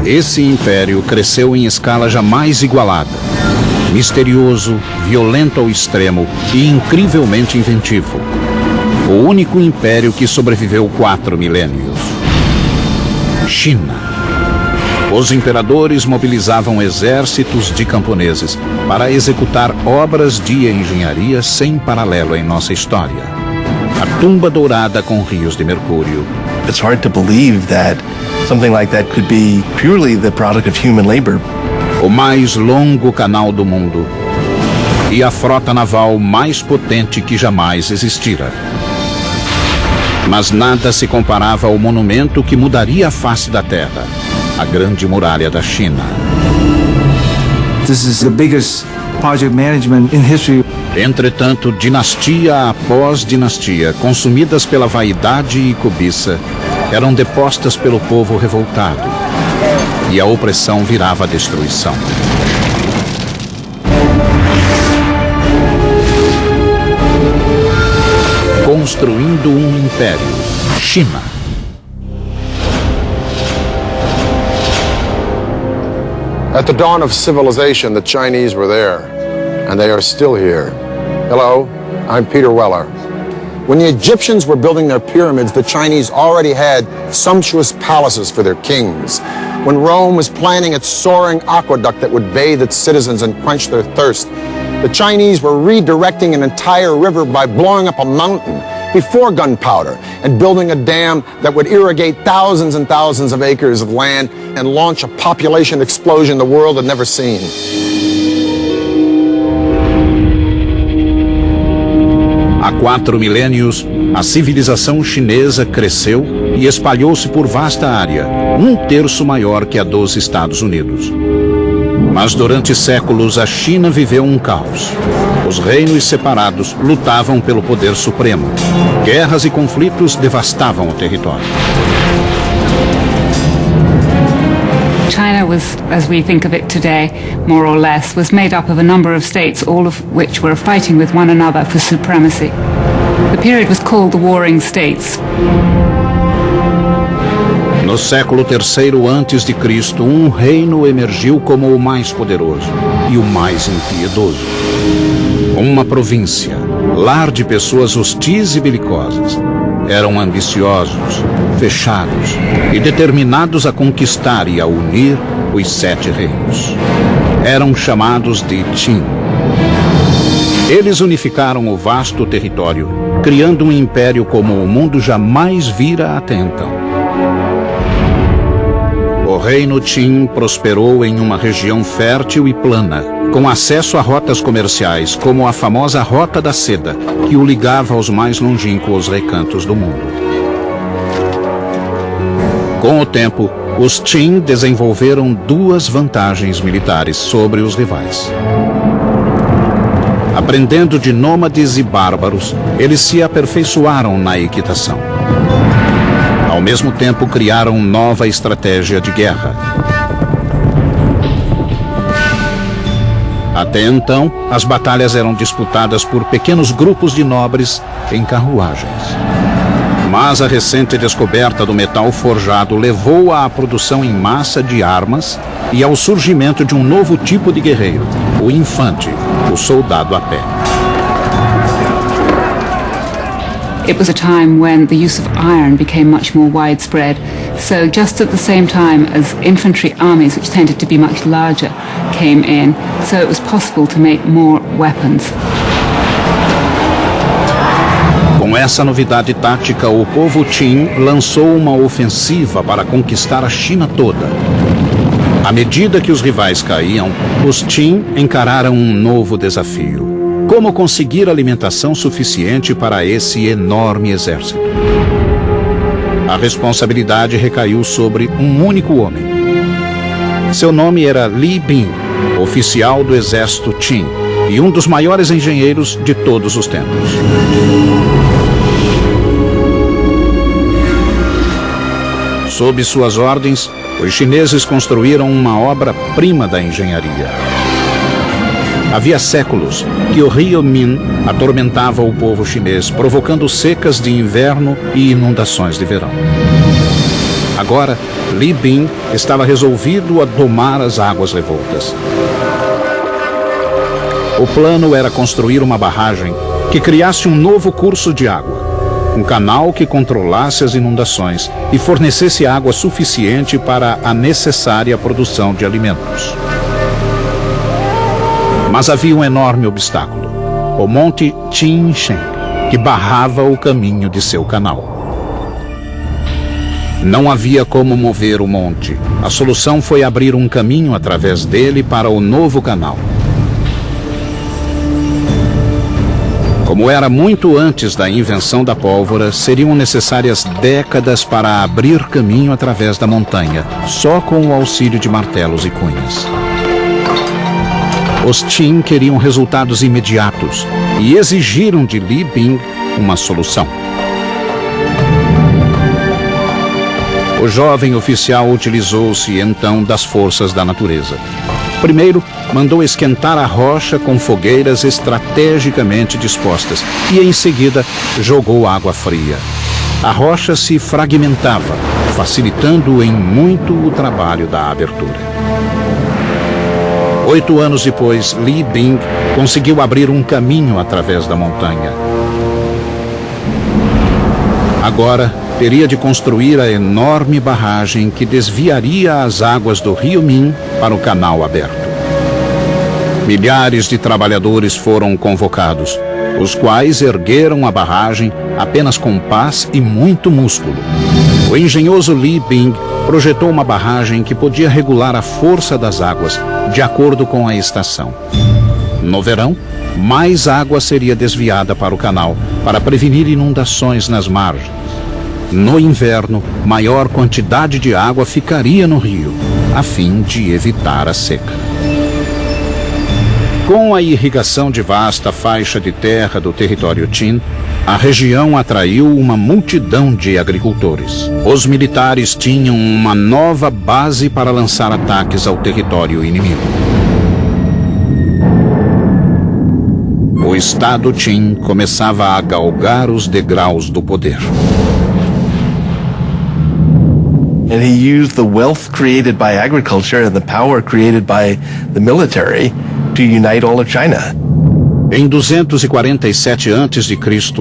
Esse império cresceu em escala jamais igualada. Misterioso, violento ao extremo e incrivelmente inventivo. O único império que sobreviveu 4 milênios. China. Os imperadores mobilizavam exércitos de camponeses para executar obras de engenharia sem paralelo em nossa história. A tumba dourada com rios de mercúrio. It's hard to believe that something like that could be purely the product of human labor. O mais longo canal do mundo e a frota naval mais potente que jamais existira. Mas nada se comparava ao monumento que mudaria a face da Terra, a Grande Muralha da China. This is the biggest project management in history. Entretanto, dinastia após dinastia, consumidas pela vaidade e cobiça, eram depostas pelo povo revoltado, e a opressão virava a destruição. Construindo um império. China. At the dawn of civilization, the Chinese were there, and they are still here. Hello, I'm Peter Weller. When the Egyptians were building their pyramids, the Chinese already had sumptuous palaces for their kings. When Rome was planning its soaring aqueduct that would bathe its citizens and quench their thirst, the Chinese were redirecting an entire river by blowing up a mountain before gunpowder and building a dam that would irrigate thousands and thousands of acres of land and launch a population explosion the world had never seen. Há 4 milênios, a civilização chinesa cresceu e espalhou-se por vasta área, 1/3 maior que a dos Estados Unidos. Mas durante séculos a China viveu um caos. Os reinos separados lutavam pelo poder supremo. Guerras e conflitos devastavam o território. China was, as we think of it today, more or less, was made up of a number of states, all of which were fighting with one another for supremacy. The period was called the Warring States. No século III a.C., um reino emergiu como o mais poderoso e o mais impiedoso. Uma província, lar de pessoas hostis e belicosas. Eram ambiciosos, fechados e determinados a conquistar e a unir os 7 reinos. Eram chamados de Qin. Eles unificaram o vasto território, criando um império como o mundo jamais vira até então. O reino Qin prosperou em uma região fértil e plana, com acesso a rotas comerciais, como a famosa Rota da Seda, que o ligava aos mais longínquos recantos do mundo. Com o tempo, os Qin desenvolveram 2 vantagens militares sobre os rivais. Aprendendo de nômades e bárbaros, eles se aperfeiçoaram na equitação. Ao mesmo tempo, criaram nova estratégia de guerra. Até então, as batalhas eram disputadas por pequenos grupos de nobres em carruagens. Mas a recente descoberta do metal forjado levou à produção em massa de armas e ao surgimento de um novo tipo de guerreiro, o infante, o soldado a pé. It was a time when the use of iron became much more widespread. So just at the same time as infantry armies, which tended to be much larger, came in, so it was possible to make more weapons. Com essa novidade tática, o povo Qin lançou uma ofensiva para conquistar a China toda. À medida que os rivais caíam, os Qin encararam um novo desafio. Como conseguir alimentação suficiente para esse enorme exército? A responsabilidade recaiu sobre um único homem. Seu nome era Li Bin, oficial do exército Qin e um dos maiores engenheiros de todos os tempos. Sob suas ordens, os chineses construíram uma obra-prima da engenharia. Havia séculos que o rio Min atormentava o povo chinês, provocando secas de inverno e inundações de verão. Agora, Li Bing estava resolvido a domar as águas revoltas. O plano era construir uma barragem que criasse um novo curso de água, um canal que controlasse as inundações e fornecesse água suficiente para a necessária produção de alimentos. Mas havia um enorme obstáculo, o Monte Qinshen, que barrava o caminho de seu canal. Não havia como mover o monte. A solução foi abrir um caminho através dele para o novo canal. Como era muito antes da invenção da pólvora, seriam necessárias décadas para abrir caminho através da montanha, só com o auxílio de martelos e cunhas. Os Qin queriam resultados imediatos e exigiram de Li Bing uma solução. O jovem oficial utilizou-se então das forças da natureza. Primeiro, mandou esquentar a rocha com fogueiras estrategicamente dispostas e, em seguida, jogou água fria. A rocha se fragmentava, facilitando em muito o trabalho da abertura. 8 anos depois, Li Bing conseguiu abrir um caminho através da montanha. Agora, teria de construir a enorme barragem que desviaria as águas do rio Min para o canal aberto. Milhares de trabalhadores foram convocados, os quais ergueram a barragem apenas com pás e muito músculo. O engenhoso Li Bing projetou uma barragem que podia regular a força das águas de acordo com a estação. No verão, mais água seria desviada para o canal para prevenir inundações nas margens. No inverno, maior quantidade de água ficaria no rio, a fim de evitar a seca. Com a irrigação de vasta faixa de terra do território Qin, a região atraiu uma multidão de agricultores. Os militares tinham uma nova base para lançar ataques ao território inimigo. O Estado Qin começava a galgar os degraus do poder. And he used the wealth created by agriculture and the power created by the military to unite all of China. Em 247 a.C.,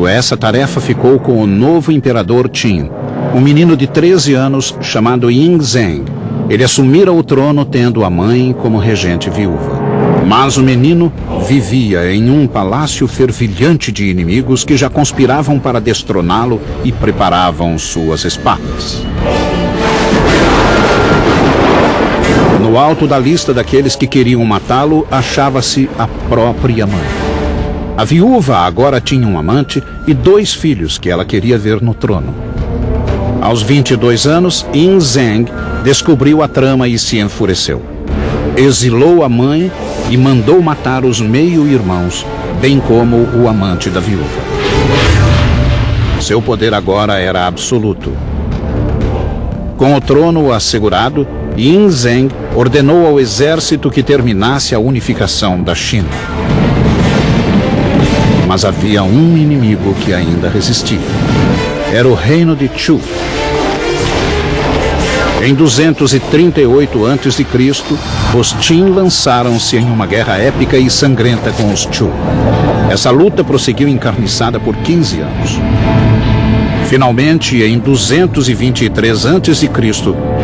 essa tarefa ficou com o novo imperador Qin, um menino de 13 anos chamado Yingzheng. Ele assumira o trono tendo a mãe como regente viúva. Mas o menino vivia em um palácio fervilhante de inimigos que já conspiravam para destroná-lo e preparavam suas espadas. No alto da lista daqueles que queriam matá-lo, achava-se a própria mãe. A viúva agora tinha um amante e 2 filhos que ela queria ver no trono. Aos 22 anos, Yingzheng descobriu a trama e se enfureceu. Exilou a mãe e mandou matar os meio-irmãos, bem como o amante da viúva. Seu poder agora era absoluto. Com o trono assegurado, Yingzheng ordenou ao exército que terminasse a unificação da China. Mas havia um inimigo que ainda resistia. Era o reino de Chu. Em 238 a.C., os Qin lançaram-se em uma guerra épica e sangrenta com os Chu. Essa luta prosseguiu encarniçada por 15 anos. Finalmente, em 223 a.C.,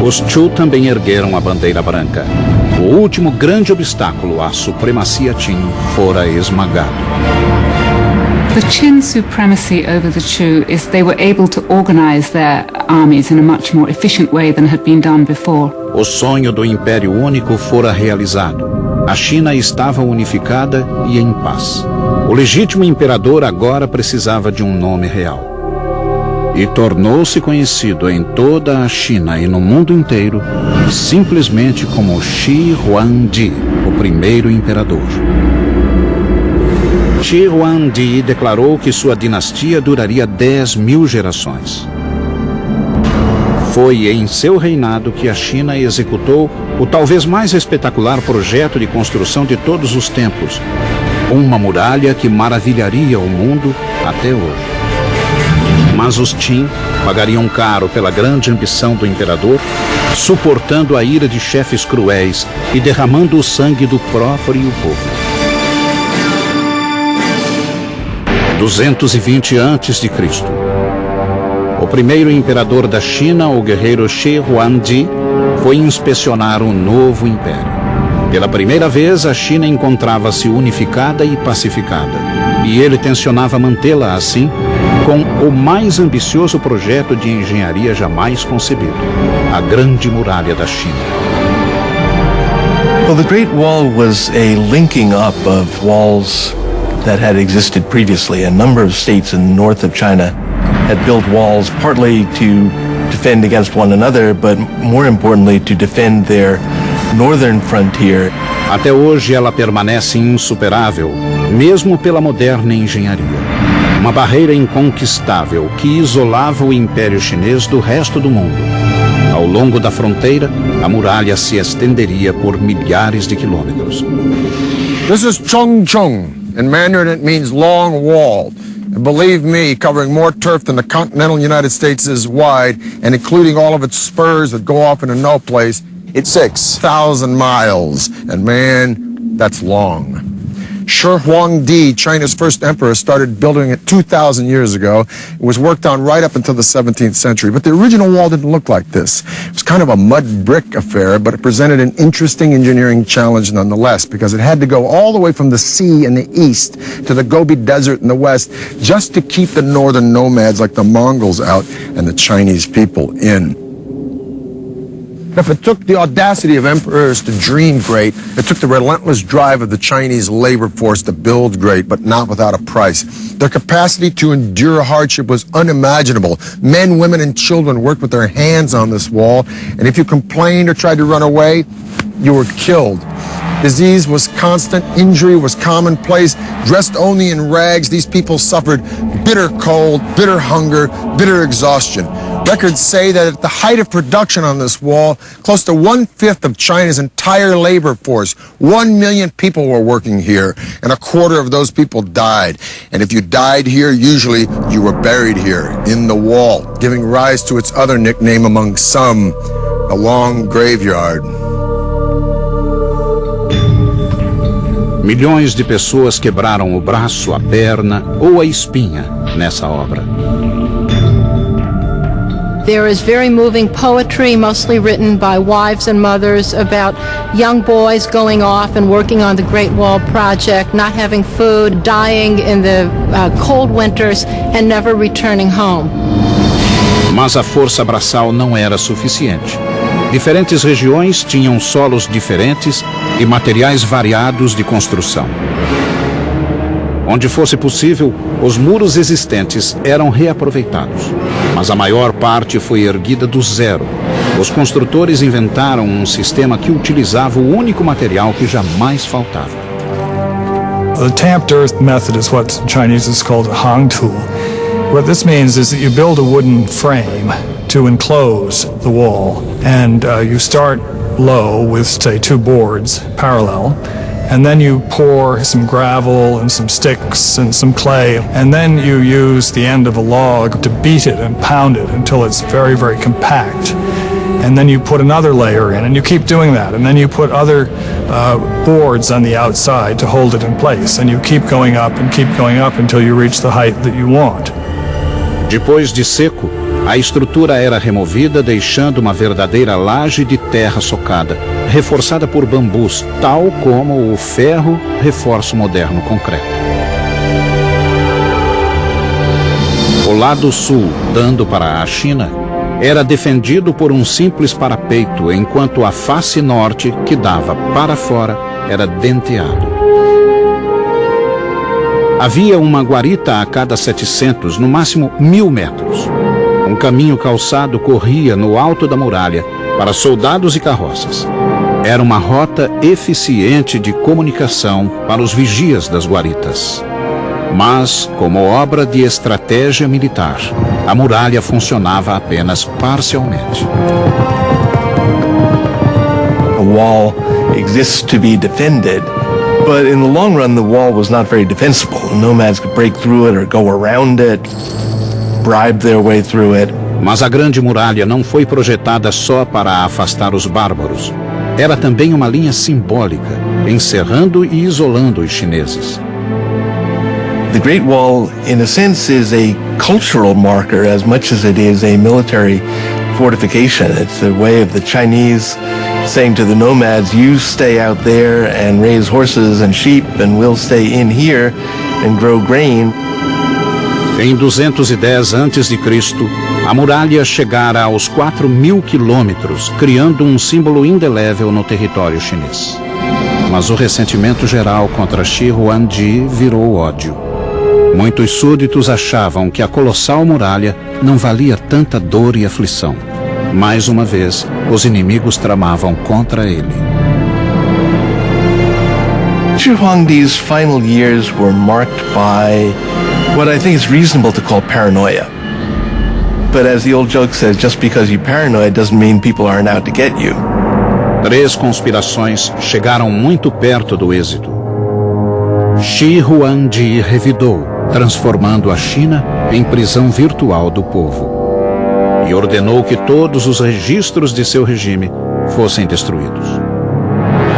os Chu também ergueram a bandeira branca. O último grande obstáculo à supremacia Qin fora esmagado. The Qin supremacy over the Chu is they were able to organize their armies in a much more efficient way than had been done before. O sonho do Império Único fora realizado. A China estava unificada e em paz. O legítimo imperador agora precisava de um nome real. E tornou-se conhecido em toda a China e no mundo inteiro simplesmente como Shi Huangdi, o primeiro imperador. Shi Huangdi declarou que sua dinastia duraria 10.000 gerações. Foi em seu reinado que a China executou o talvez mais espetacular projeto de construção de todos os tempos, uma muralha que maravilharia o mundo até hoje. Mas os Qin pagariam caro pela grande ambição do imperador, suportando a ira de chefes cruéis e derramando o sangue do próprio povo. 220 a.C. O primeiro imperador da China, o guerreiro Shi Huangdi, foi inspecionar o novo império. Pela primeira vez, a China encontrava-se unificada e pacificada, e ele tencionava mantê-la assim, com o mais ambicioso projeto de engenharia jamais concebido, a Grande Muralha da China. Well, the Great Wall was a linking up of walls that had existed previously. A number of states in the north of China had built walls partly to defend against one another, but more importantly to defend their northern frontier. Até hoje ela permanece insuperável, mesmo pela moderna engenharia. Uma barreira inconquistável que isolava o Império Chinês do resto do mundo. Ao longo da fronteira, a muralha se estenderia por milhares de quilômetros. This is Chongcheng. In Mandarin, it means long wall. And believe me, covering more turf than the continental United States is wide, and including all of its spurs that go off into no place, it's 6,000 miles. And man, that's long. Shi Huangdi, China's first emperor, started building it 2,000 years ago. It was worked on right up until the 17th century. But the original wall didn't look like this. It was kind of a mud brick affair, but it presented an interesting engineering challenge nonetheless, because it had to go all the way from the sea in the east to the Gobi Desert in the west, just to keep the northern nomads like the Mongols out and the Chinese people in. If it took the audacity of emperors to dream great, it took the relentless drive of the Chinese labor force to build great, but not without a price. Their capacity to endure hardship was unimaginable. Men, women, and children worked with their hands on this wall, and if you complained or tried to run away, you were killed. Disease was constant, injury was commonplace. Dressed only in rags, these people suffered bitter cold, bitter hunger, bitter exhaustion. Records say that at the height of production on this wall, close to 1/5 of China's entire labor force, 1 million people were working here, and 1/4 of those people died. And if you died here, usually you were buried here, in the wall, giving rise to its other nickname among some, the Long Graveyard. Milhões de pessoas quebraram o braço, a perna ou a espinha nessa obra. There is very moving poetry, mostly written by wives and mothers, about young boys going off and working on the Great Wall Project, not having food, dying in the cold winters, and never returning home. Mas a força braçal não era suficiente. Diferentes regiões tinham solos diferentes e materiais variados de construção. Onde fosse possível, os muros existentes eram reaproveitados, mas a maior parte foi erguida do zero. Os construtores inventaram um sistema que utilizava o único material que jamais faltava. The tamped earth method is what in Chinese is called a hangtu. What this means is that you build a wooden frame to enclose the wall, and you start low with, say, 2 boards parallel. And then you pour some gravel and some sticks and some clay, and then you use the end of a log to beat it and pound it until it's very, very compact. And then you put another layer in, and you keep doing that. And then you put other boards on the outside to hold it in place. And you keep going up until you reach the height that you want. Depois de seco, a estrutura era removida, deixando uma verdadeira laje de terra socada, reforçada por bambus, tal como o ferro reforça o moderno concreto. O lado sul, dando para a China, era defendido por um simples parapeito, enquanto a face norte, que dava para fora, era denteado. Havia uma guarita a cada 700, no máximo 1.000 metros. Um caminho calçado corria no alto da muralha para soldados e carroças. Era uma rota eficiente de comunicação para os vigias das guaritas. Mas, como obra de estratégia militar, a muralha funcionava apenas parcialmente. A wall exists to be defended, but in the long run, the wall was not very defensible. Nomads could break through it or go around it. And then you put another layer in, and you keep doing that. And then you put other boards on the outside to hold it in place. And you keep going up until you reach the height that you want. The wall bribe their way through it. Mas a Grande Muralha não foi projetada só para afastar os bárbaros. Era também uma linha simbólica, encerrando e isolando os chineses. The Great Wall, in a sense, is a cultural marker as much as it is a military fortification. It's a way of the Chinese saying to the nomads, you stay out there and raise horses and sheep, and we'll stay in here and grow grain. Em 210 a.C., a muralha chegara aos 4.000 quilômetros, criando um símbolo indelével no território chinês. Mas o ressentimento geral contra Shi Huangdi virou ódio. Muitos súditos achavam que a colossal muralha não valia tanta dor e aflição. Mais uma vez, os inimigos tramavam contra ele. Shi Huangdi's final years were marked by what I think is reasonable to call paranoia. But as the old joke says, just because you're paranoid doesn't mean people aren't out to get you. 3 conspirações chegaram muito perto do êxito. Shi Huangdi revidou, transformando a China em prisão virtual do povo. E ordenou que todos os registros de seu regime fossem destruídos.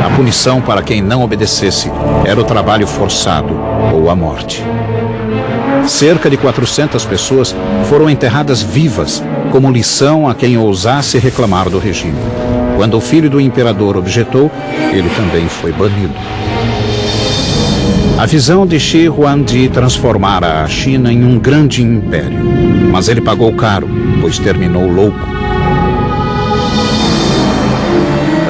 A punição para quem não obedecesse era o trabalho forçado ou a morte. Cerca de 400 pessoas foram enterradas vivas, como lição a quem ousasse reclamar do regime. Quando o filho do imperador objetou, ele também foi banido. A visão de Shi Huangdi transformara a China em um grande império, mas ele pagou caro, pois terminou louco.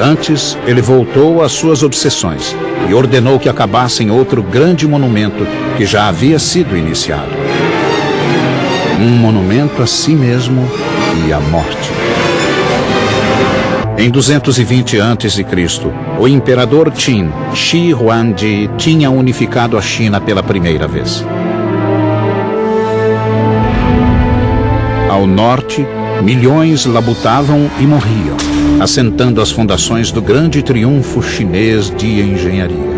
Antes, ele voltou às suas obsessões e ordenou que acabassem outro grande monumento que já havia sido iniciado. Um monumento a si mesmo e à morte. Em 220 a.C., o imperador Qin, Shi Huangdi, tinha unificado a China pela primeira vez. Ao norte, milhões labutavam e morriam, assentando as fundações do grande triunfo chinês de engenharia.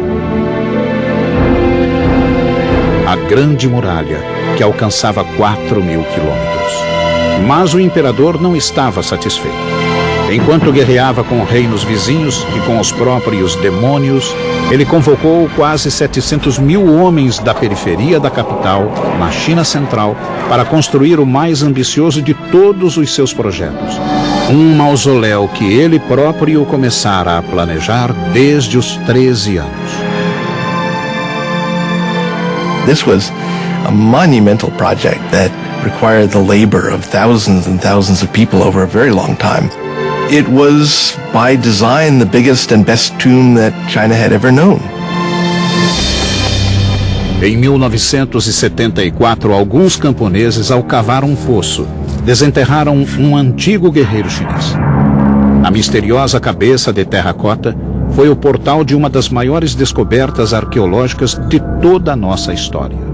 A Grande Muralha, que alcançava 4.000 quilômetros. Mas o imperador não estava satisfeito. Enquanto guerreava com reinos vizinhos e com os próprios demônios, ele convocou quase 700.000 homens da periferia da capital, na China Central, para construir o mais ambicioso de todos os seus projetos. Um mausoléu que ele próprio começara a planejar desde os 13 anos. This was a monumental project that required the labor of thousands and thousands of people over a very long time. It was, by design, the biggest and best tomb that China had ever known. Em 1974, alguns camponeses, ao cavar um poço, desenterraram um antigo guerreiro chinês. A misteriosa cabeça de terracota foi o portal de uma das maiores descobertas arqueológicas de toda a nossa história.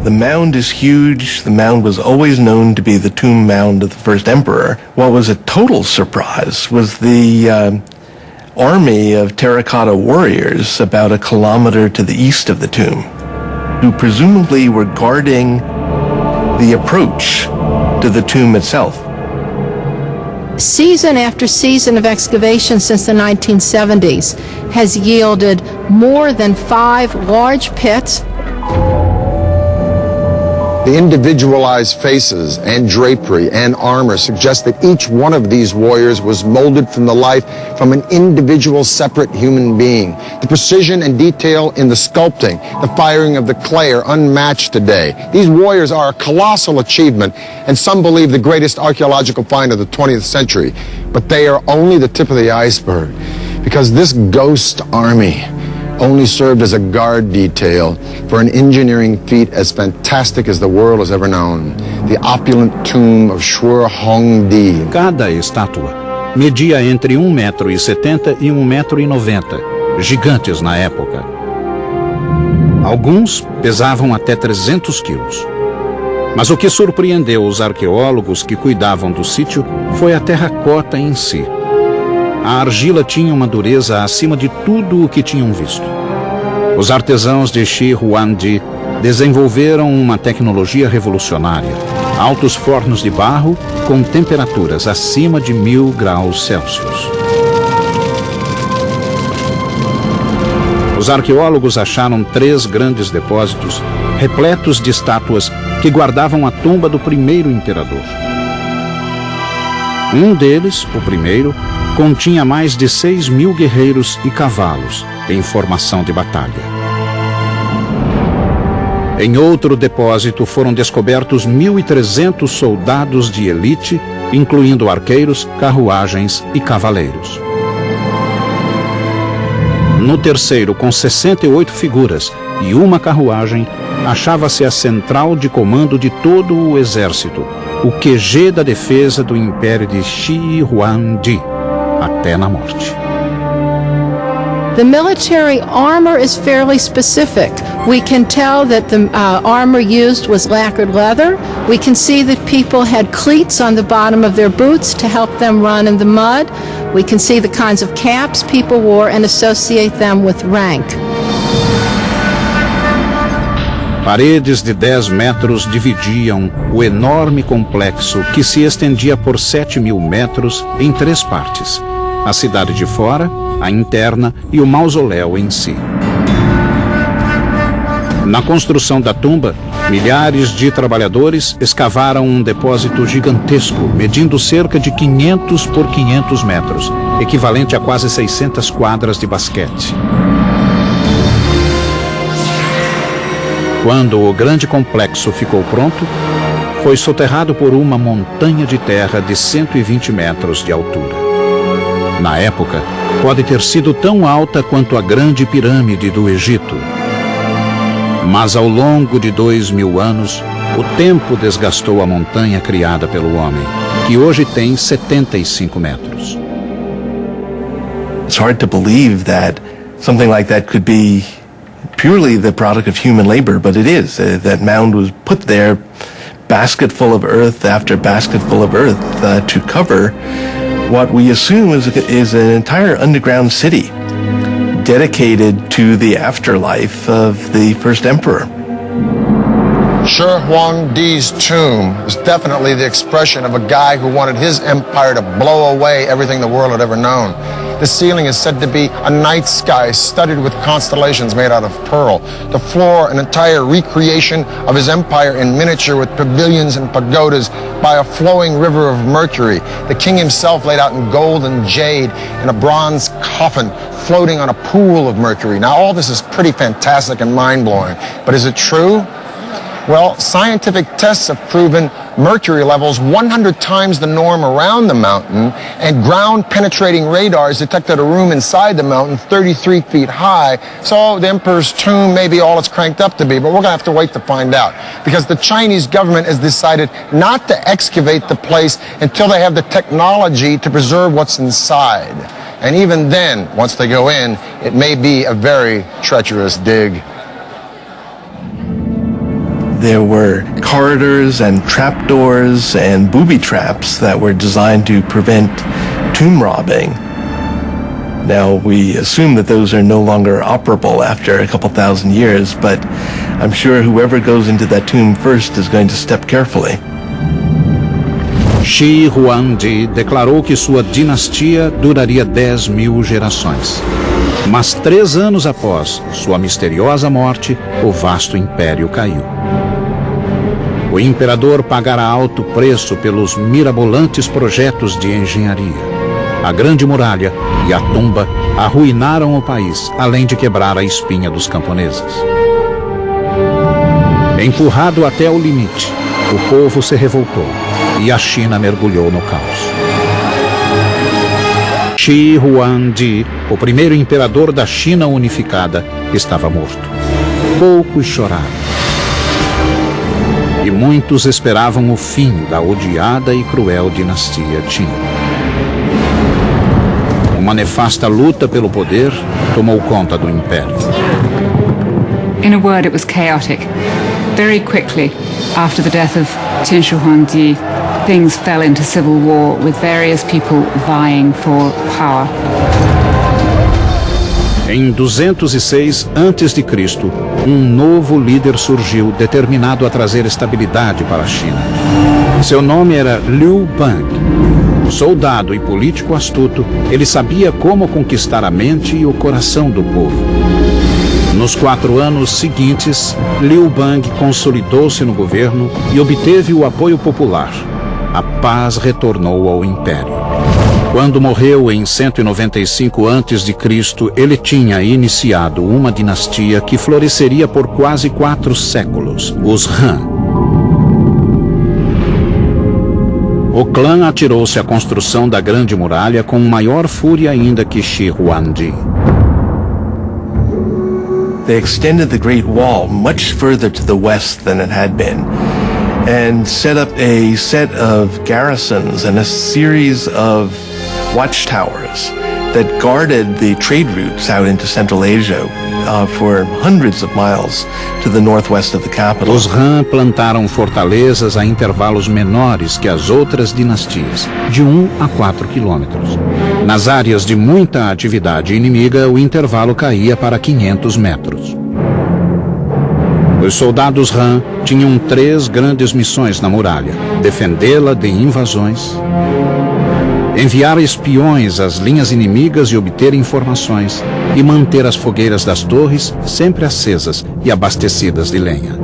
The mound is huge. The mound was always known to be the tomb mound of the first emperor. What was a total surprise was the army of terracotta warriors about a kilometer to the east of the tomb, who presumably were guarding the approach to the tomb itself. Season after season of excavation since the 1970s has yielded more than 5 large pits. The individualized faces and drapery and armor suggest that each one of these warriors was molded from the life from an individual separate human being. The precision and detail in the sculpting, the firing of the clay are unmatched today. These warriors are a colossal achievement, and some believe the greatest archaeological find of the 20th century. But they are only the tip of the iceberg, because this ghost army only served as a guard detail for an engineering feat as fantastic as the world has ever known, the opulent tomb of Shi Huangdi. Cada estátua media entre 1,70 m e 1,90 m, gigantes na época. Alguns pesavam até 300 quilos. Mas o que surpreendeu os arqueólogos que cuidavam do sítio foi a terracota em si. A argila tinha uma dureza acima de tudo o que tinham visto. Os artesãos de Shi Huangdi desenvolveram uma tecnologia revolucionária: altos fornos de barro com temperaturas acima de 1000 graus Celsius. Os arqueólogos acharam 3 grandes depósitos repletos de estátuas que guardavam a tumba do primeiro imperador. Um deles, o primeiro, continha mais de 6.000 guerreiros e cavalos em formação de batalha. Em outro depósito foram descobertos 1.300 soldados de elite, incluindo arqueiros, carruagens e cavaleiros. No terceiro, com 68 figuras e uma carruagem, achava-se a central de comando de todo o exército, o QG da defesa do Império de Shi Huangdi, até na morte. The military armor is fairly specific. We can tell that the armor used was lacquered leather. We can see that people had cleats on the bottom of their boots to help them run in the mud. We can see the kinds of caps people wore and associate them with rank. Paredes de 10 metros dividiam o enorme complexo que se estendia por 7.000 metros em 3 partes: a cidade de fora, a interna e o mausoléu em si. Na construção da tumba, milhares de trabalhadores escavaram um depósito gigantesco, medindo cerca de 500 por 500 metros, equivalente a quase 600 quadras de basquete. Quando o grande complexo ficou pronto, foi soterrado por uma montanha de terra de 120 metros de altura. Na época, pode ter sido tão alta quanto a Grande Pirâmide do Egito. Mas ao longo de 2000 anos, o tempo desgastou a montanha criada pelo homem, que hoje tem 75 metros. It's hard to believe that something like that could be purely the product of human labor, but it is. That mound was put there, basket full of earth after basket full of earth, to cover what we assume is an entire underground city dedicated to the afterlife of the first emperor. Shi Huangdi's tomb is definitely the expression of a guy who wanted his empire to blow away everything the world had ever known. The ceiling is said to be a night sky studded with constellations made out of pearl. The floor, an entire recreation of his empire in miniature with pavilions and pagodas by a flowing river of mercury. The king himself laid out in gold and jade in a bronze coffin floating on a pool of mercury. Now, all this is pretty fantastic and mind-blowing, but is it true? Well, scientific tests have proven mercury levels 100 times the norm around the mountain, and ground-penetrating radars detected a room inside the mountain 33 feet high. So the emperor's tomb may be all it's cranked up to be, but we're going to have to wait to find out, because the Chinese government has decided not to excavate the place until they have the technology to preserve what's inside. And even then, once they go in, it may be a very treacherous dig. There were corridors and trapdoors and booby traps that were designed to prevent tomb robbing. Now, we assume that those are no longer operable after a couple thousand years, but I'm sure whoever goes into that tomb first is going to step carefully. Shi Huangdi declarou que sua dinastia duraria 10.000 gerações. Mas 3 anos após sua misteriosa morte, o vasto império caiu. O imperador pagara alto preço pelos mirabolantes projetos de engenharia. A Grande Muralha e a tumba arruinaram o país, além de quebrar a espinha dos camponeses. Empurrado até o limite, o povo se revoltou e a China mergulhou no caos. Shi Huangdi, o primeiro imperador da China unificada, estava morto. Poucos choraram. E muitos esperavam o fim da odiada e cruel dinastia Qin. Uma nefasta luta pelo poder tomou conta do império. In a word, it was chaotic. Very quickly, after the death of Qin Shi Huangdi, things fell into civil war with various people vying for power. Em 206 a.C., um novo líder surgiu determinado a trazer estabilidade para a China. Seu nome era Liu Bang. Soldado e político astuto, ele sabia como conquistar a mente e o coração do povo. Nos 4 anos seguintes, Liu Bang consolidou-se no governo e obteve o apoio popular. A paz retornou ao império. Quando morreu em 195 a.C., ele tinha iniciado uma dinastia que floresceria por quase 4 séculos, os Han. O clã atirou-se à construção da Grande Muralha com maior fúria ainda que Shi Huangdi. They extended the Great Wall much further to the west than it had been, and set up a set of garrisons and a series of watchtowers that guarded the trade routes out into Central Asia for hundreds of miles to the northwest of the capital. Os Han plantaram fortalezas a intervalos menores que as outras dinastias, de 1 a 4 quilômetros. Nas áreas de muita atividade inimiga, o intervalo caía para 500 metros. Os soldados Han tinham 3 grandes missões na muralha: defendê-la de invasões, enviar espiões às linhas inimigas e obter informações, e manter as fogueiras das torres sempre acesas e abastecidas de lenha.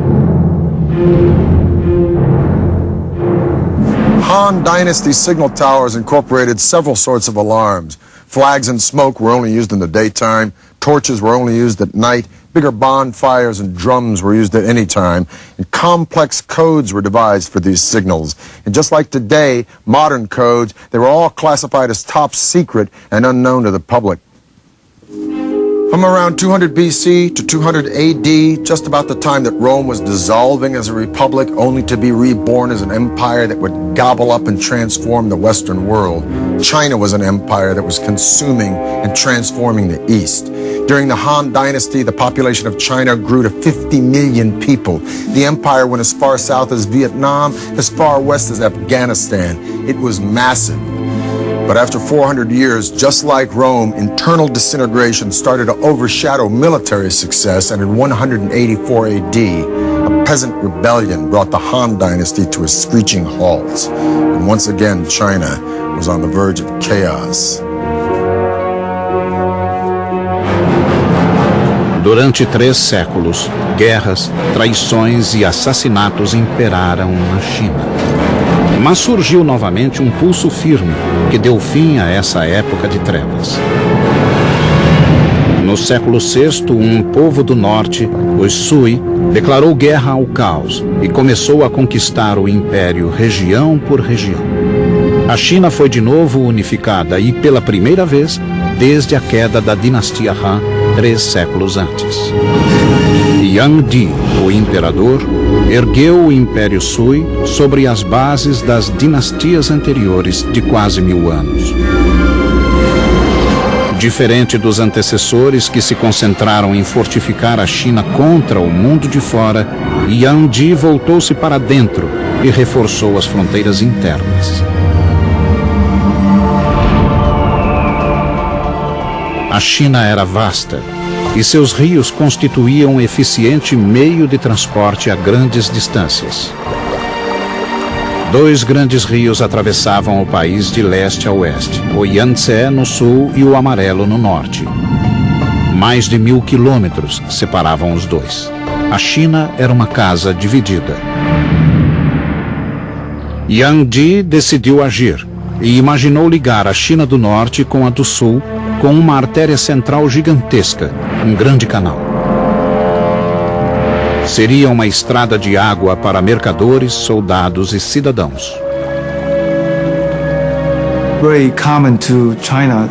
Han Dynasty signal towers incorporated several sorts of alarms. Flags and smoke were only used in the daytime. Torches were only used at night. Bigger bonfires and drums were used at any time. And complex codes were devised for these signals. And just like today, modern codes, they were all classified as top secret and unknown to the public. From around 200 BC to 200 AD, just about the time that Rome was dissolving as a republic, only to be reborn as an empire that would gobble up and transform the Western world, China was an empire that was consuming and transforming the East. During the Han Dynasty, the population of China grew to 50 million people. The empire went as far south as Vietnam, as far west as Afghanistan. It was massive. But after 400 years, just like Rome, internal disintegration started to overshadow military success, and in 184 AD, a peasant rebellion brought the Han Dynasty to a screeching halt. And once again, China was on the verge of chaos. Durante 3 séculos, guerras, traições e assassinatos imperaram na China. Mas surgiu novamente um pulso firme que deu fim a essa época de trevas. No século VI, um povo do norte, os Sui, declarou guerra ao caos e começou a conquistar o império região por região. A China foi de novo unificada e, pela primeira vez, desde a queda da dinastia Han, 3 séculos antes. Yang Di, o imperador, ergueu o Império Sui sobre as bases das dinastias anteriores de quase 1000 anos. Diferente dos antecessores que se concentraram em fortificar a China contra o mundo de fora, Yang Di voltou-se para dentro e reforçou as fronteiras internas. A China era vasta e seus rios constituíam um eficiente meio de transporte a grandes distâncias. 2 grandes rios atravessavam o país de leste a oeste, o Yangtze no sul e o Amarelo no norte. Mais de 1000 quilômetros separavam os dois. A China era uma casa dividida. Yang Di decidiu agir e imaginou ligar a China do norte com a do sul com uma artéria central gigantesca, um grande canal. Seria uma estrada de água para mercadores, soldados e cidadãos. Very common to China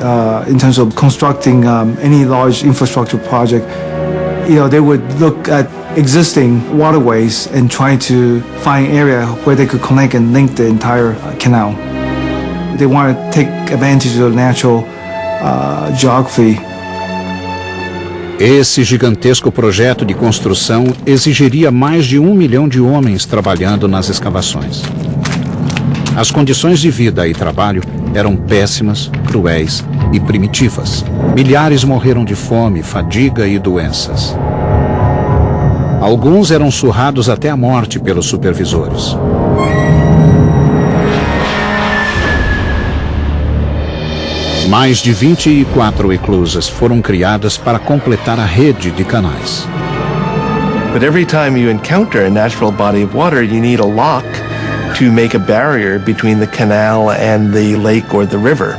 in terms of constructing any large infrastructure project. They would look at existing waterways and try to find area where they could connect and link the entire canal. They want to take advantage of the natural geography. Esse gigantesco projeto de construção exigiria mais de 1 milhão de homens trabalhando nas escavações. As condições de vida e trabalho eram péssimas, cruéis e primitivas. Milhares morreram de fome, fadiga e doenças. Alguns eram surrados até a morte pelos supervisores. Mais de 24 eclusas foram criadas para completar a rede de canais. But every time you encounter a natural body of water, you need a lock to make a barrier between the canal and the lake or the river.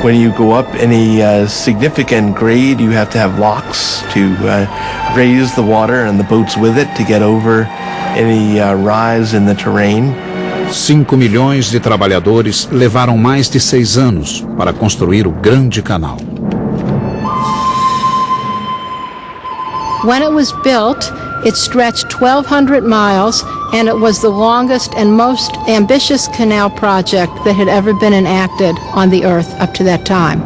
When you go up any significant grade, you have to have locks to raise the water and the boats with it to get over any rise in the terrain. 5 milhões de trabalhadores levaram mais de 6 anos para construir o Grande Canal. When it was built, it stretched 1,200 miles, and it was the longest and most ambitious canal project that had ever been enacted on the Earth up to that time.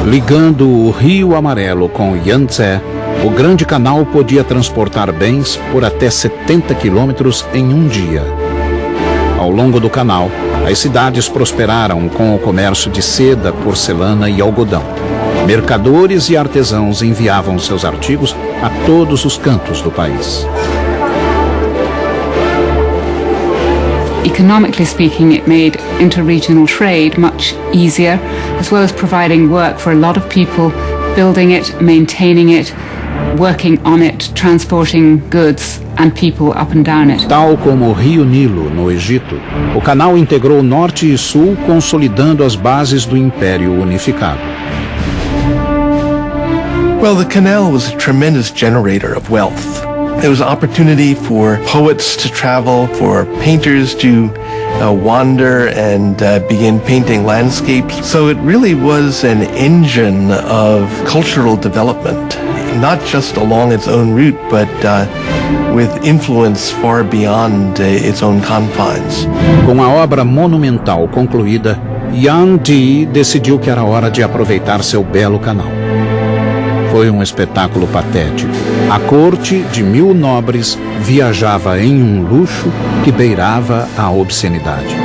Ligando o Rio Amarelo com o Yangtze, o Grande Canal podia transportar bens por até 70 quilômetros em um dia. Ao longo do canal, as cidades prosperaram com o comércio de seda, porcelana e algodão. Mercadores e artesãos enviavam seus artigos a todos os cantos do país. Economically speaking, it made interregional trade much easier, as well as providing work for a lot of people, building it, maintaining it, working on it, transporting goods and people up and down it. Tal como o Rio Nilo, no Egito, o canal integrou Norte e Sul, consolidando as bases do Império Unificado. Well, the canal was a tremendous generator of wealth. There was opportunity for poets to travel, for painters to wander and begin painting landscapes. So it really was an engine of cultural development, not just along its own route, but with influence far beyond its own confines. Com a obra monumental concluída, Yang Di decidiu que era hora de aproveitar seu belo canal. Foi um espetáculo patético. A corte de 1000 nobres viajava em um luxo que beirava a obscenidade.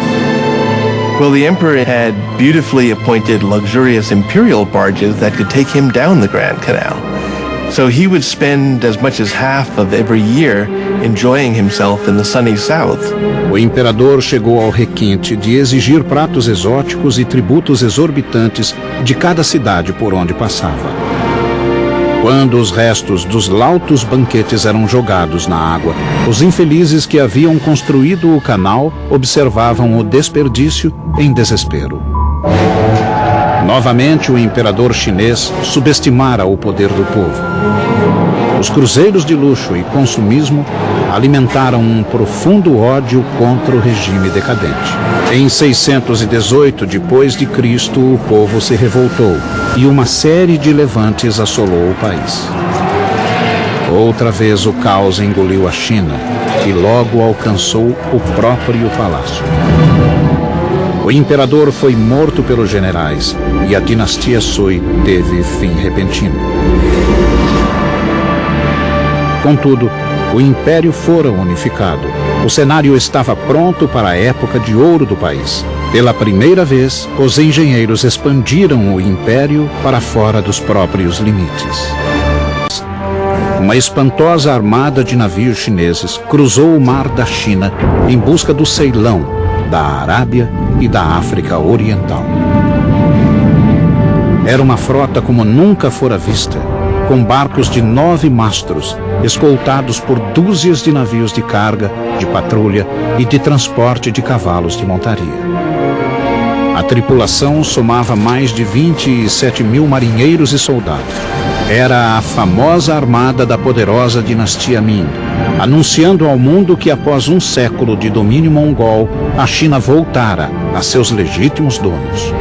Well, the emperor had beautifully appointed luxurious imperial barges that could take him down the Grand Canal. So he would spend as much as half of every year enjoying himself in the sunny south. O imperador chegou ao requinte de exigir pratos exóticos e tributos exorbitantes de cada cidade por onde passava. Quando os restos dos lautos banquetes eram jogados na água, os infelizes que haviam construído o canal observavam o desperdício em desespero. Novamente, o imperador chinês subestimara o poder do povo. Os cruzeiros de luxo e consumismo alimentaram um profundo ódio contra o regime decadente. Em 618 depois de Cristo, o povo se revoltou e uma série de levantes assolou o país. Outra vez o caos engoliu a China e logo alcançou o próprio palácio. O imperador foi morto pelos generais e a dinastia Sui teve fim repentino. Contudo, o império fora unificado. O cenário estava pronto para a época de ouro do país. Pela primeira vez, os engenheiros expandiram o império para fora dos próprios limites. Uma espantosa armada de navios chineses cruzou o mar da China em busca do Ceilão, da Arábia e da África Oriental. Era uma frota como nunca fora vista, com barcos de 9 mastros, escoltados por dúzias de navios de carga, de patrulha e de transporte de cavalos de montaria. A tripulação somava mais de 27 mil marinheiros e soldados. Era a famosa armada da poderosa dinastia Ming, anunciando ao mundo que após um século de domínio mongol, a China voltara a seus legítimos donos.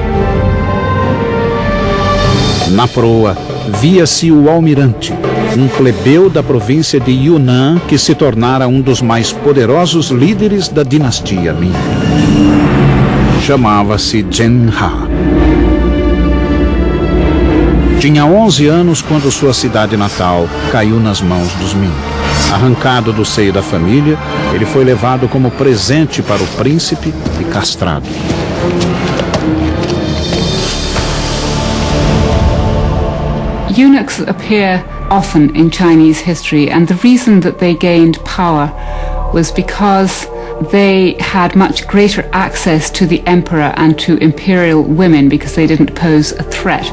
Na proa, via-se o almirante, um plebeu da província de Yunnan que se tornara um dos mais poderosos líderes da dinastia Ming. Chamava-se Zheng He. Tinha 11 anos quando sua cidade natal caiu nas mãos dos Ming. Arrancado do seio da família, ele foi levado como presente para o príncipe e castrado. Eunuchs appear often in Chinese history, and the reason that they gained power was because they had much greater access to the emperor and to imperial women because they didn't pose a threat.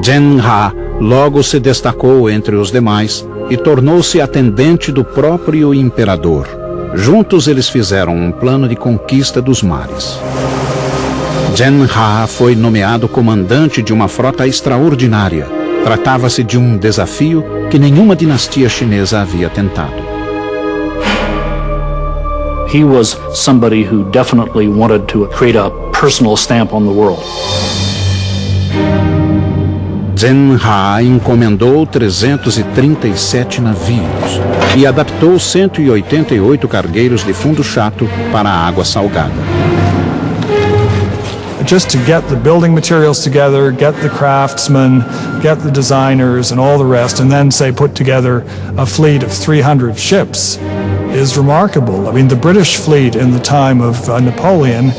Zhen Ha logo se destacou entre os demais e tornou-se atendente do próprio imperador. Juntos eles fizeram um plano de conquista dos mares. Zhen Ha foi nomeado comandante de uma frota extraordinária. Tratava-se de um desafio que nenhuma dinastia chinesa havia tentado. He was somebody who definitely wanted to create a personal stamp on the world. Zhen Ha encomendou 337 navios e adaptou 188 cargueiros de fundo chato para a água salgada. Just to get the building materials together, get the craftsmen, get the designers and all the rest, and then say put together a fleet of 300 ships is remarkable. I mean, the British fleet in the time of Napoleon,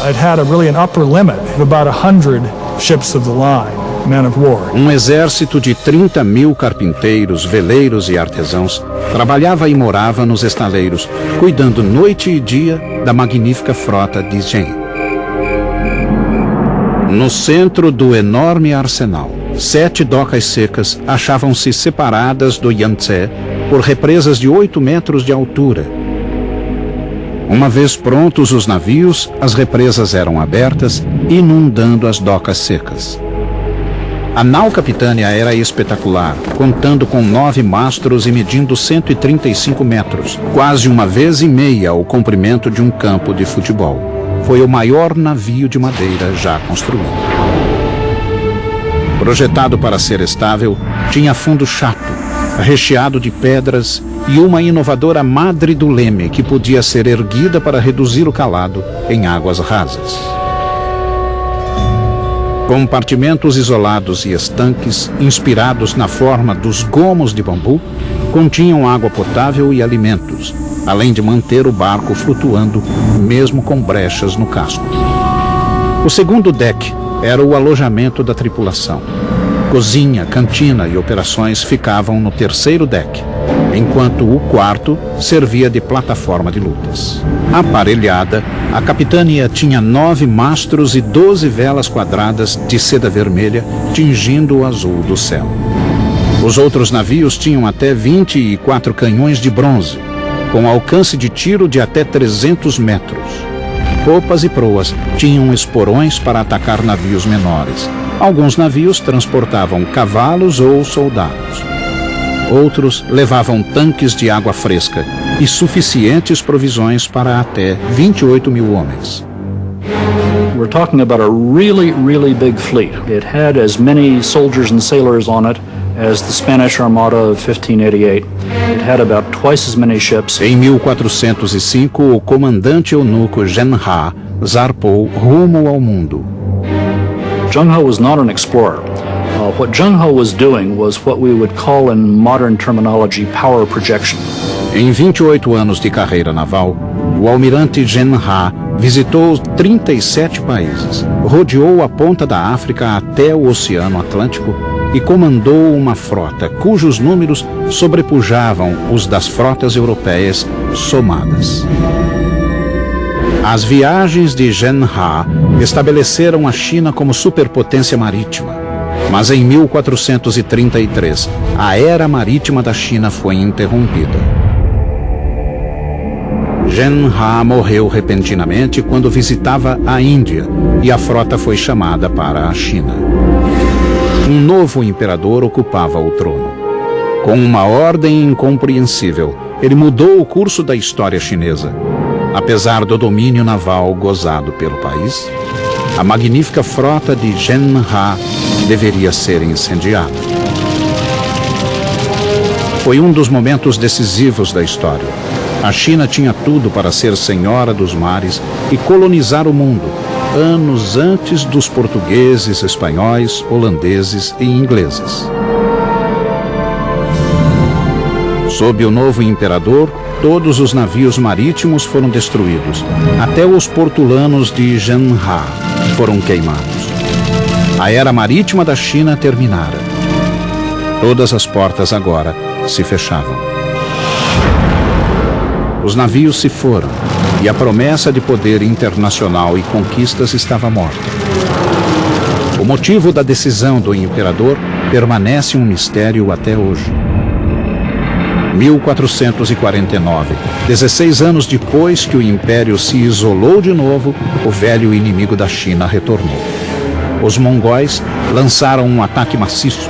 it had an upper limit of about 100 ships of the line, men of war. Exército de 30.000 carpinteiros, veleiros e artesãos trabalhava e morava nos estaleiros, cuidando noite e dia da magnífica frota de Zhen. No centro do enorme arsenal, 7 docas secas achavam-se separadas do Yangtze por represas de 8 metros de altura. Uma vez prontos os navios, as represas eram abertas, inundando as docas secas. A nau capitânia era espetacular, contando com 9 mastros e medindo 135 metros, quase uma vez e meia o comprimento de um campo de futebol. Foi o maior navio de madeira já construído. Projetado para ser estável, tinha fundo chato, recheado de pedras e uma inovadora madre do leme que podia ser erguida para reduzir o calado em águas rasas. Compartimentos isolados e estanques, inspirados na forma dos gomos de bambu, continham água potável e alimentos, além de manter o barco flutuando, mesmo com brechas no casco. O segundo deck era o alojamento da tripulação. Cozinha, cantina e operações ficavam no terceiro deck, enquanto o quarto servia de plataforma de lutas. Aparelhada, a capitânia tinha 9 mastros e 12 velas quadradas de seda vermelha, tingindo o azul do céu. Os outros navios tinham até 24 canhões de bronze, com alcance de tiro de até 300 metros. Popas e proas tinham esporões para atacar navios menores. Alguns navios transportavam cavalos ou soldados. Outros levavam tanques de água fresca e suficientes provisões para até 28.000 homens. We're talking about a really, really big fleet. It had as many soldiers and sailors on it as the Spanish Armada of 1588. It had about twice as many ships. Em 1405, o comandante eunuco Zhen Ha zarpou rumo ao mundo. Zheng He was not an explorer. What Zheng He was doing was what we would call in modern terminology power projection. Em 28 anos de carreira naval, o almirante Zhen Ha visitou 37 países, rodeou a ponta da África até o Oceano Atlântico e comandou uma frota cujos números sobrepujavam os das frotas europeias somadas. As viagens de Zhen He estabeleceram a China como superpotência marítima, mas em 1433 a era marítima da China foi interrompida. Zhen He morreu repentinamente quando visitava a Índia e a frota foi chamada para a China. Um novo imperador ocupava o trono. Com uma ordem incompreensível, ele mudou o curso da história chinesa. Apesar do domínio naval gozado pelo país, a magnífica frota de Zhen He deveria ser incendiada. Foi um dos momentos decisivos da história. A China tinha tudo para ser senhora dos mares e colonizar o mundo, anos antes dos portugueses, espanhóis, holandeses e ingleses. Sob o novo imperador, todos os navios marítimos foram destruídos. Até os portulanos de Zhenha foram queimados. A era marítima da China terminara. Todas as portas agora se fechavam. Os navios se foram e a promessa de poder internacional e conquistas estava morta. O motivo da decisão do imperador permanece um mistério até hoje. 1449, 16 anos depois que o império se isolou de novo, o velho inimigo da China retornou. Os mongóis lançaram um ataque maciço.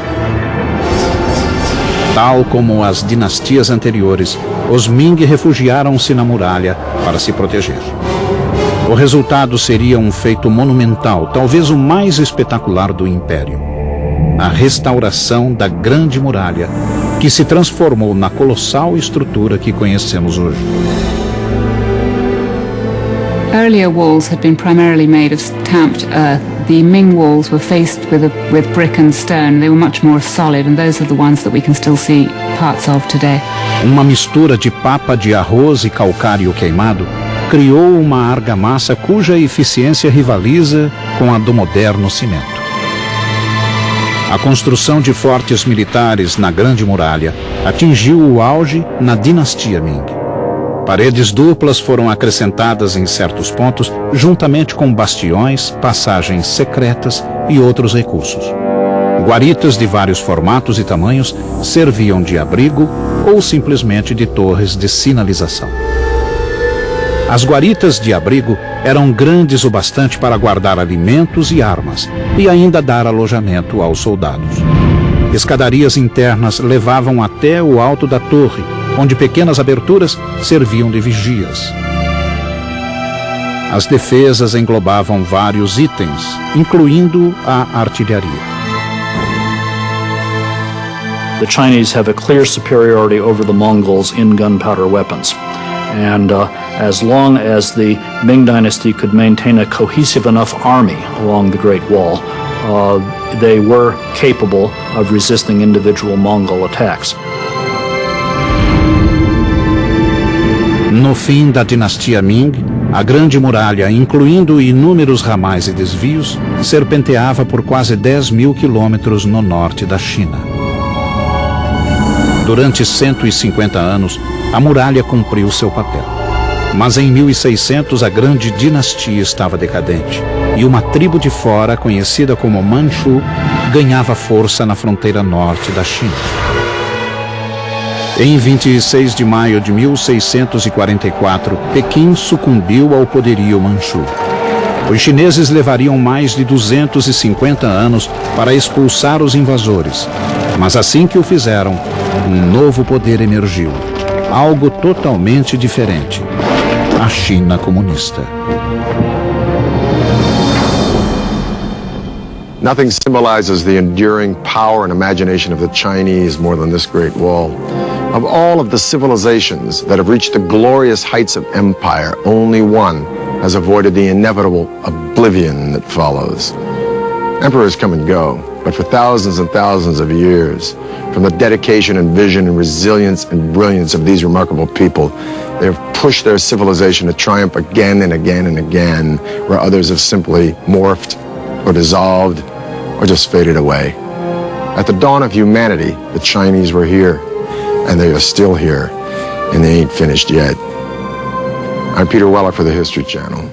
Tal como as dinastias anteriores, os Ming refugiaram-se na muralha para se proteger. O resultado seria um feito monumental, talvez o mais espetacular do império: a restauração da Grande Muralha, que se transformou na colossal estrutura que conhecemos hoje. Earlier walls had been primarily made of tamped earth. The Ming walls were faced with brick and stone. They were much more solid, and those are the ones that we can still see parts of today. Uma mistura de papa de arroz e calcário queimado criou uma argamassa cuja eficiência rivaliza com a do moderno cimento. A construção de fortes militares na Grande Muralha atingiu o auge na dinastia Ming. Paredes duplas foram acrescentadas em certos pontos, juntamente com bastiões, passagens secretas e outros recursos. Guaritas de vários formatos e tamanhos serviam de abrigo ou simplesmente de torres de sinalização. As guaritas de abrigo eram grandes o bastante para guardar alimentos e armas e ainda dar alojamento aos soldados. Escadarias internas levavam até o alto da torre, onde pequenas aberturas serviam de vigias. As defesas englobavam vários itens, incluindo a artilharia. The Chinese have a clear superiority over the Mongols in gunpowder weapons. And as long as the Ming Dynasty could maintain a cohesive enough army along the Great Wall, they were capable of resisting individual Mongol attacks. No fim da dinastia Ming, a Grande Muralha, incluindo inúmeros ramais e desvios, serpenteava por quase 10.000 quilômetros no norte da China. Durante 150 anos, a muralha cumpriu seu papel. Mas em 1600 a grande dinastia estava decadente e uma tribo de fora, conhecida como Manchu, ganhava força na fronteira norte da China. Em 26 de maio de 1644, Pequim sucumbiu ao poderio Manchu. Os chineses levariam mais de 250 anos para expulsar os invasores, mas assim que o fizeram, um novo poder emergiu, algo totalmente diferente: a China comunista. Nothing symbolizes the enduring power and imagination of the Chinese more than this Great Wall. Of all of the civilizations that have reached the glorious heights of empire, only one has avoided the inevitable oblivion that follows. Emperors come and go, but for thousands and thousands of years, from the dedication and vision and resilience and brilliance of these remarkable people, they have pushed their civilization to triumph again and again and again, where others have simply morphed or dissolved or just faded away. At the dawn of humanity, the Chinese were here, and they are still here, and they ain't finished yet. I'm Peter Weller for the History Channel.